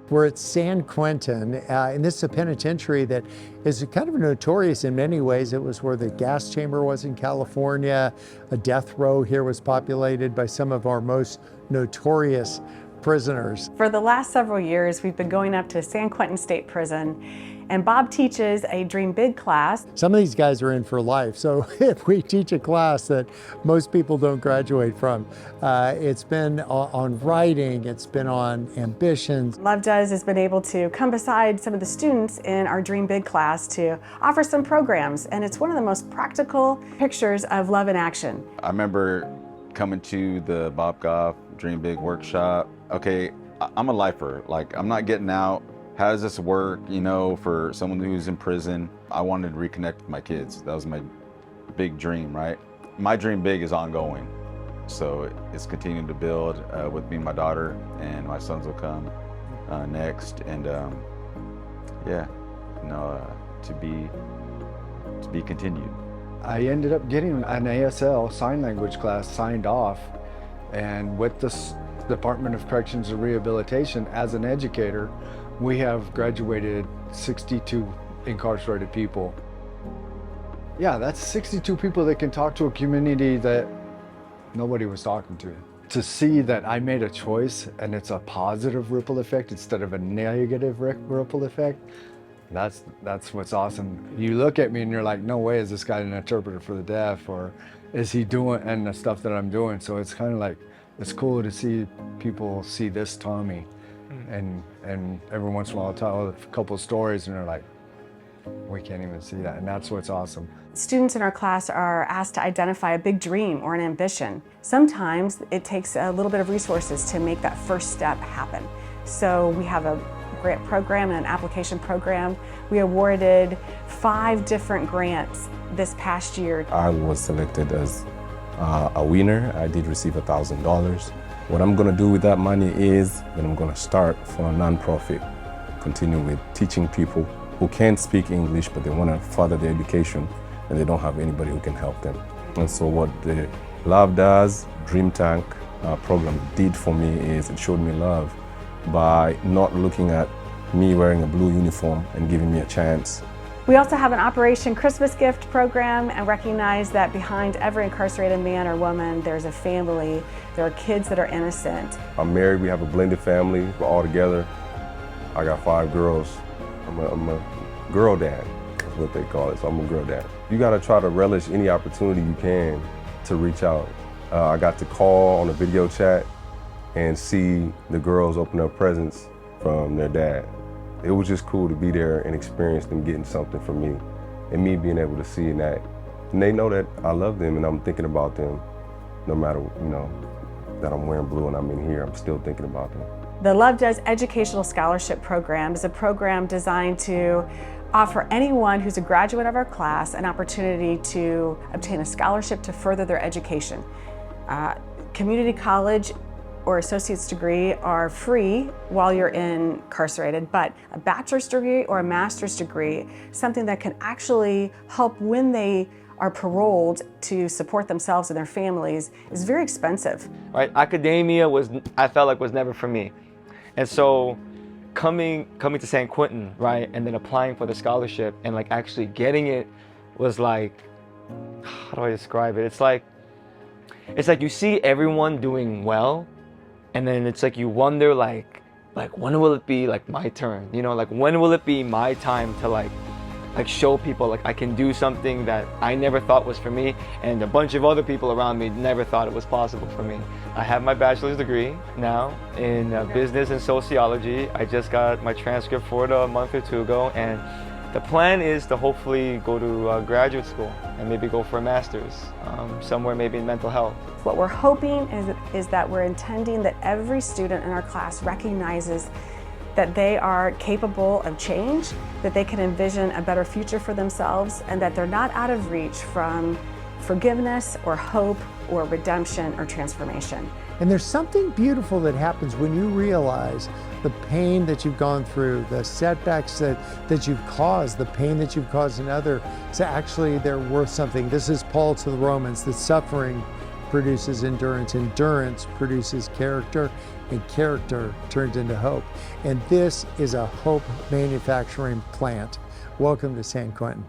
We're at San Quentin, and this is a penitentiary that is kind of notorious in many ways. It was where the gas chamber was in California. A death row here was populated by some of our most notorious prisoners. For the last several years, we've been going up to San Quentin State Prison, and Bob teaches a Dream Big class. Some of these guys are in for life, so if we teach a class that most people don't graduate from, it's been on writing, it's been on ambitions. Love Does has been able to come beside some of the students in our Dream Big class to offer some programs, and it's one of the most practical pictures of love in action. I remember coming to the Bob Goff Dream Big workshop. Okay, I'm a lifer, like I'm not getting out. How does this work, you know, for someone who's in prison? I wanted to reconnect with my kids. That was my big dream, right? My dream big is ongoing. So it's continuing to build with me and my daughter, and my sons will come next. And yeah, you know, to be continued. I ended up getting an ASL sign language class signed off, and with the Department of Corrections and Rehabilitation, as an educator, we have graduated 62 incarcerated people. Yeah, that's 62 people that can talk to a community that nobody was talking to. To see that I made a choice and it's a positive ripple effect instead of a negative ripple effect, that's what's awesome. You look at me and you're like, no way is this guy an interpreter for the deaf, or is he doing and the stuff that I'm doing? So it's kind of like, it's cool to see people see this Tommy. And every once in a while I'll tell a couple of stories and they're like, we can't even see that, and that's what's awesome. Students in our class are asked to identify a big dream or an ambition. Sometimes it takes a little bit of resources to make that first step happen. So we have a grant program and an application program. We awarded 5 different grants this past year. I was selected as a winner. I did receive $1,000. What I'm going to do with that money is that I'm going to start for a nonprofit, continue with teaching people who can't speak English but they want to further their education and they don't have anybody who can help them. And so what the Love Does Dream Tank program did for me is it showed me love by not looking at me wearing a blue uniform and giving me a chance. We also have an Operation Christmas Gift program and recognize that behind every incarcerated man or woman, there's a family. There are kids that are innocent. I'm married, we have a blended family, we're all together. I got 5 girls. I'm a girl dad, that's what they call it, so I'm a girl dad. You gotta try to relish any opportunity you can to reach out. I got to call on a video chat and see the girls open up presents from their dad. It was just cool to be there and experience them getting something from me, and me being able to see that. And they know that I love them and I'm thinking about them, no matter, you know, that I'm wearing blue and I'm in here, I'm still thinking about them. The Love Does Educational Scholarship Program is a program designed to offer anyone who's a graduate of our class an opportunity to obtain a scholarship to further their education. Community college or associate's degree are free while you're incarcerated, but a bachelor's degree or a master's degree, something that can actually help when they are paroled to support themselves and their families, is very expensive. Right, academia I felt like was never for me. And so coming to San Quentin, right, and then applying for the scholarship and like actually getting it was like, how do I describe it? It's like you see everyone doing well, and then it's like you wonder like when will it be like my turn? You know, like when will it be my time to like show people like I can do something that I never thought was for me, and a bunch of other people around me never thought it was possible for me. I have my bachelor's degree now in business and sociology. I just got my transcript for it a month or 2 ago, and the plan is to hopefully go to graduate school and maybe go for a master's somewhere maybe in mental health. What we're hoping is that we're intending that every student in our class recognizes that they are capable of change, that they can envision a better future for themselves, and that they're not out of reach from forgiveness or hope or redemption or transformation. And there's something beautiful that happens when you realize the pain that you've gone through, the setbacks that you've caused, the pain that you've caused in others, so actually they're worth something. This is Paul to the Romans, that suffering produces endurance, endurance produces character, and character turns into hope. And this is a hope manufacturing plant. Welcome to San Quentin.